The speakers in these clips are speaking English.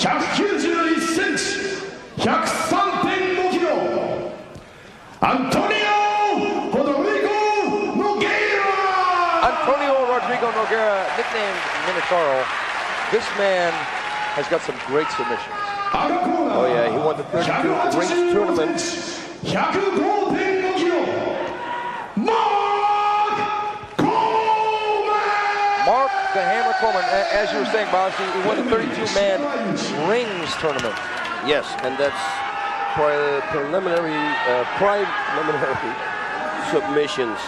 191cm、103.5 kg、Antônio Rodrigo Nogueira! Antônio Rodrigo Nogueira, nicknamed Minotauro. This man has got some great submissions. Oh yeah, he won the 32 rings tournament. 105.5 kg、Mark the Hammer Coleman, as you were saying, Bob, he won the 32-man rings tournament. Yes, and that's preliminary submissions.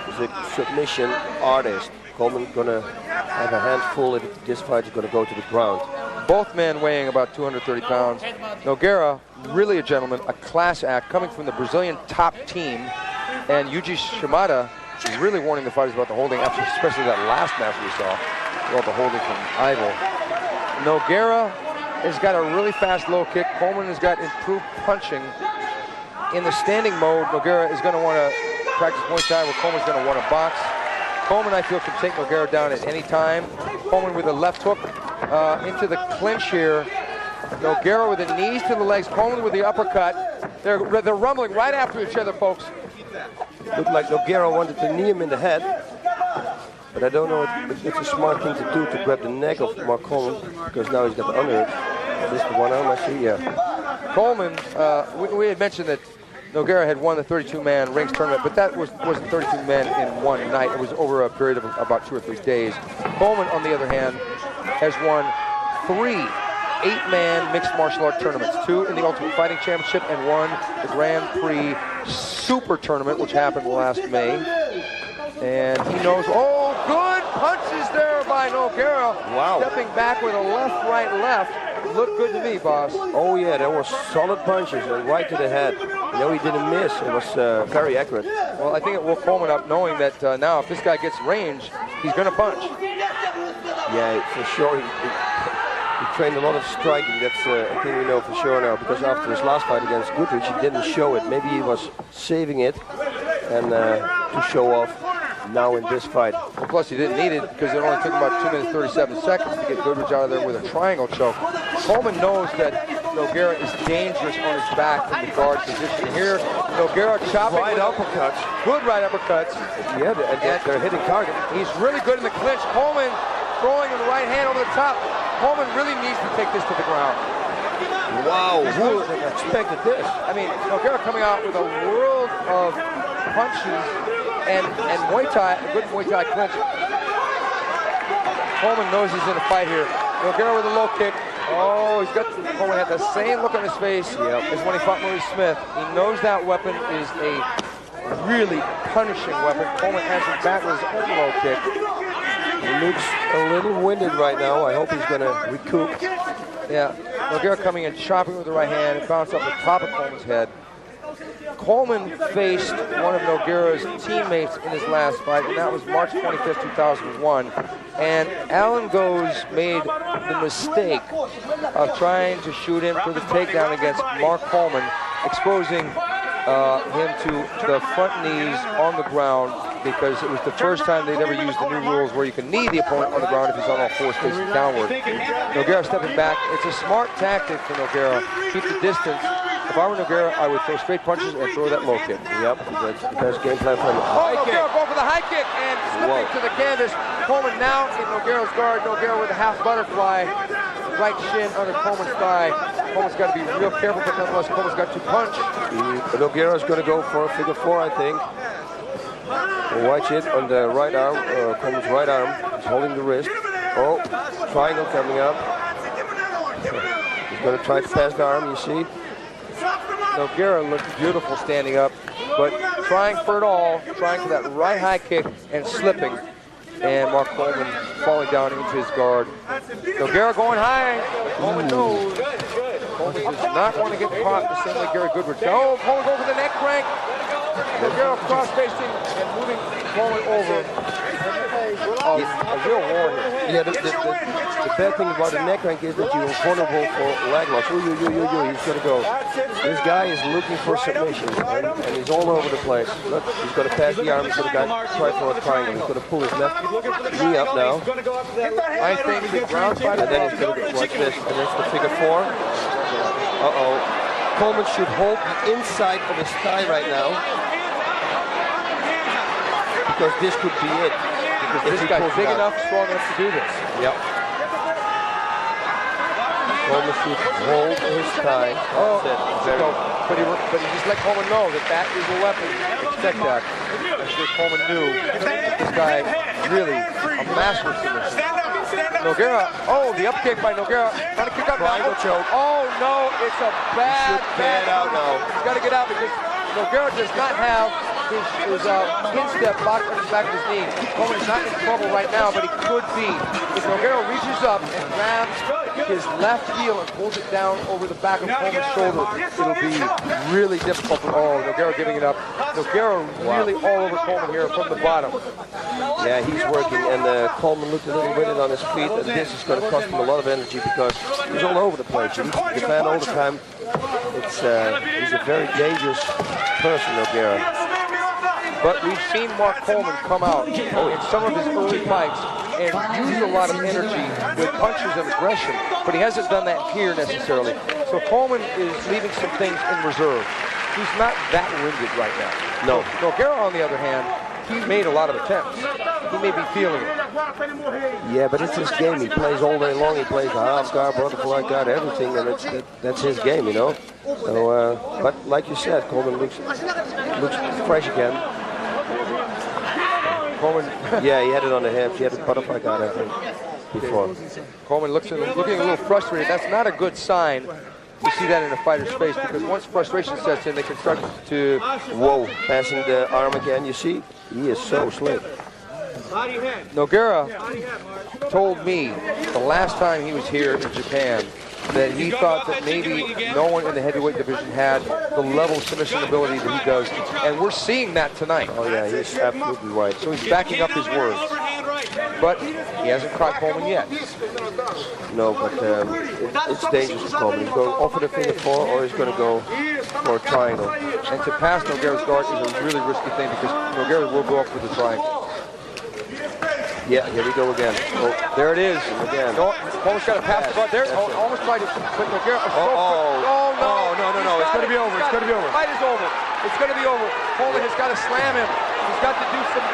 He's a submission artist. Coleman's gonna have a handful if this fight is gonna go to the ground. Both men weighing about 230 pounds. Nogueira, really a gentleman, a class act, coming from the Brazilian top team. And Yuji Shimada really warning the fighters about the holding, after especially that last match we saw, about the holding from Ivo. Nogueira has got a really fast low kick. Coleman has got improved punching. In the standing mode, Nogueira is going to want to practice Muay Thai, where Coleman's going to want to box. Coleman, I feel, can take Nogueira down at any time. Coleman with a left hook into the clinch here. Nogueira with the knees to the legs. Coleman with the uppercut. They're rumbling right after each other, folks. Looked like Nogueira wanted to knee him in the head, but I don't know if it's a smart thing to do to grab the neck of Mark Coleman, because now he's got the underhook. Is this the one arm I see? Yeah. Coleman, we had mentioned that Nogueira had won the 32-man rings tournament, but that wasn't 32 men in one night. It was over a period of about 2 or 3 days. Coleman, on the other hand, has won 3 8-man mixed martial art tournaments, 2 in the Ultimate Fighting Championship and 1 the Grand Prix Super Tournament, which happened last May. And he knows, oh, good punches there by Nogueira. Wow. Stepping back with a left, right, left. Looked good to me, boss. Oh yeah, there were solid punches and right to the head. You know, he didn't miss. It was very accurate. Well, I think it woke Coleman up knowing that now if this guy gets range, he's going to punch. Yeah, for sure. He trained a lot of striking. That's a thing we know for sure now, because after his last fight against ʁo옷dෘiɡu, he didn't show it. Maybe he was saving it and to show off now in this fight. Well, plus he didn't need it because it only took about 2 minutes 37 seconds to get ʁo옷dෘiɡu out of there with a triangle choke. Coleman knows that Nogueira is dangerous on his back in the guard position here. Nogueira chopping right uppercuts. Good right uppercuts. Yeah, they're hitting target. He's really good in the clinch. Coleman throwing in the right hand over the top. Coleman really needs to take this to the ground. Wow, who would have expected this? I mean, Nogueira coming out with a world of punches and Muay Thai, a good Muay Thai clinch. Coleman knows he's in a fight here. Nogueira with a low kick. Oh, Coleman had the same look on his face as when he fought Mauricio Smith. He knows that weapon is a really punishing weapon. Coleman answers back with his own low kick. He looks a little winded right now. I hope he's going to recoup. Yeah, Nogueira coming in, chopping with the right hand, and bounced off the top of Coleman's head. Coleman faced one of Nogueira's teammates in his last fight, and that was March 25th, 2001. And Alan Goes made the mistake of trying to shoot him for the takedown against Mark Coleman, exposing him to the front knees on the ground, because it was the first time they'd ever used the new rules where you can knee the opponent on the ground if he's on all fours facing downward. Nogueira stepping back. It's a smart tactic for Nogueira. Keep the distance. If I were Nogueira, I would throw straight punches and throw that low kick. Yep, that's the best game plan for him. Oh, Nogueira going for the high kick and slipping to the canvas. Coleman now in Nogueira's guard. Nogueira with a half butterfly. Right shin under Coleman's thigh. Coleman's got to be real careful, but nonetheless, Coleman's got to punch. Nogueira's going to go for a figure 4, I think. Watch it on the right arm, Coleman's right arm. He's holding the wrist. Oh, triangle coming up. He's going to try to pass the arm, you see. Nogueira looks beautiful standing up, but trying for it all, trying for that right high kick and slipping. And Mark Coleman falling down into his guard. Nogueira going high. Coleman knows. Coleman does not want to get caught the same way Gary Goodrich. Oh, Coleman going for the neck crank. Nogueira cross-facing and moving Coleman over. a real war here. Yeah, the bad thing about the neck crank is that you're vulnerable for leg loss. He's got to go. This guy is looking for submission, and he's all over the place. Look, he's got to pass the arm. He's got to try for a triangle. He's got to pull his left knee up now. I think the ground fight. And then he's going to watch this. And that's the figure 4. Uh-oh. Coleman should hold the inside of his thigh right now, because this could be it. This guy's big enough, strong enough to do this. Yep. Coleman should hold his thigh. Oh, but he just let Coleman know that is a weapon. Expect that. I'm sure Coleman knew this guy really a master of submission. Nogueira, the upkick by Nogueira, trying to kick out now. Choke. Oh no, it's a bad. Get out now. He's got to get out because Nogueira does not have his instep locked on the back of his knee. Coleman is not in trouble right now, but he could be. If Nogueira reaches up and grabs his left heel and pulls it down over the back of Coleman's shoulder, it'll be really difficult for Nogueira giving it up. Nogueira really all over Coleman here from the bottom. Yeah, he's working, and Coleman looked a little winded on his feet, and this is going to cost him a lot of energy because he's all over the place. He needs to defend all the time. He's a very dangerous person, Nogueira. But we've seen Mark Coleman come out in some of his early fights and use a lot of energy with punches and aggression, but he hasn't done that here necessarily. So Coleman is leaving some things in reserve. He's not that winded right now. No. Nogueira, on the other hand, he made a lot of attempts. He may be feeling it. Yeah, but it's his game. He plays all day long. He plays the half guard, butterfly guard, everything, and that's his game, you know. So, but like you said, Coleman looks fresh again. Coleman, yeah, he had it on the hips. He had a butterfly guard, I think, before. Coleman looking a little frustrated. That's not a good sign. You see that in a fighter's face, because once frustration sets in, they can start to... Whoa, passing the arm again, you see? He is so slick. Nogueira told me the last time he was here in Japan that he thought that maybe no one in the heavyweight division had the level of submission ability that he does, and we're seeing that tonight. Oh yeah, he's absolutely right. So he's backing up his words. But he hasn't caught Coleman yet. No, but it's dangerous for Coleman. He's going to offer the figure 4, or he's going to go for a triangle. And to pass Nogueira's guard is a really risky thing, because Nogueira will go up for the triangle. Yeah, here we go again. Oh, there it is. Again. Coleman's got to pass the guard there. Almost tried to put Nogueira. No. It's going to be over. It's going to be over. The fight is over. It's going to be over. Coleman has got to slam him. He's got to do some...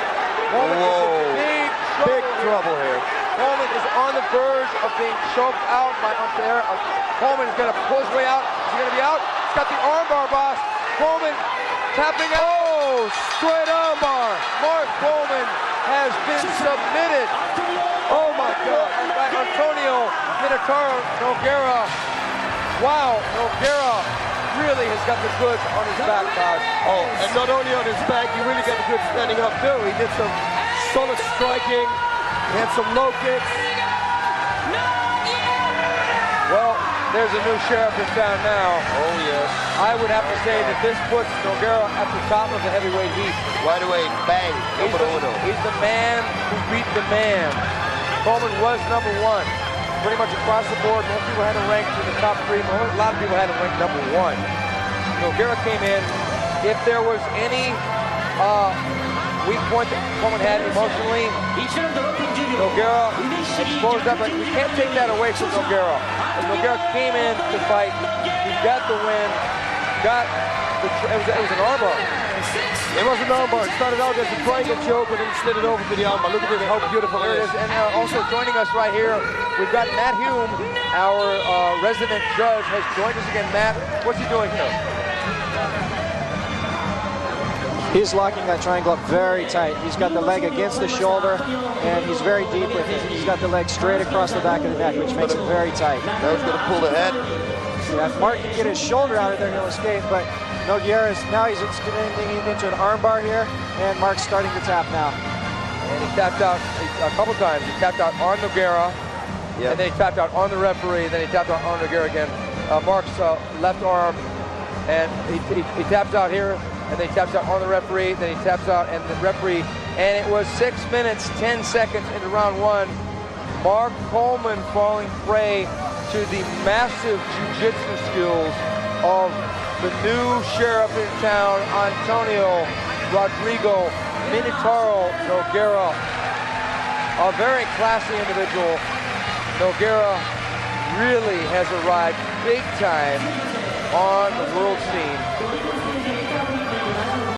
Big trouble here. Coleman is on the verge of being choked out by Nogueira. Coleman is going to pull his way out. Is he going to be out? He's got the armbar, boss. Coleman tapping out. Oh, straight armbar. Mark Coleman has been submitted. Oh my God. By Antônio Nogueira. Wow, Nogueira really has got the goods on his back, guys. Oh, and not only on his back, he really got the goods standing up too. He did some solid striking. He had some low kicks. Well, there's a new sheriff in town now. Oh yes. I would have to say that this puts Nogueira at the top of the heavyweight heat. Right away, bang. He's the man who beat the man. Coleman was number 1. Pretty much across the board, most people had him ranked in the top 3. A lot of people had him ranked number 1. Nogueira came in. If there was any weak point that Coleman had emotionally, Nogueira exposed that, but we can't take that away from Nogueira. And Nogueira came in to fight. He got the win. It was an armbar. It was an armbar. It started out as a triangle choke, and then slid it over to the armbar. Look at this, how beautiful it is. And also joining us right here, we've got Matt Hume, our resident judge, has joined us again. Matt, what's he doing here? He's locking that triangle up very tight. He's got the leg against the shoulder, and he's very deep with it. He's got the leg straight across the back of the neck, which makes it very tight. Now he's going to pull the head. Yeah, if Mark can get his shoulder out of there, he'll escape, but Nogueira now he's extending into an armbar here, and Mark's starting to tap now. And he tapped out a couple times. He tapped out on Nogueira, and then he tapped out on the referee, and then he tapped out on Nogueira again. Mark's left arm, and he taps out here, and then he taps out on the referee, then he taps out, and the referee And it was 6 minutes, 10 seconds into round one. Mark Coleman falling prey to the massive jiu-jitsu skills of the new sheriff in town, Antônio Rodrigo Minotauro Nogueira. A very classy individual. Nogueira really has arrived big time on the world scene.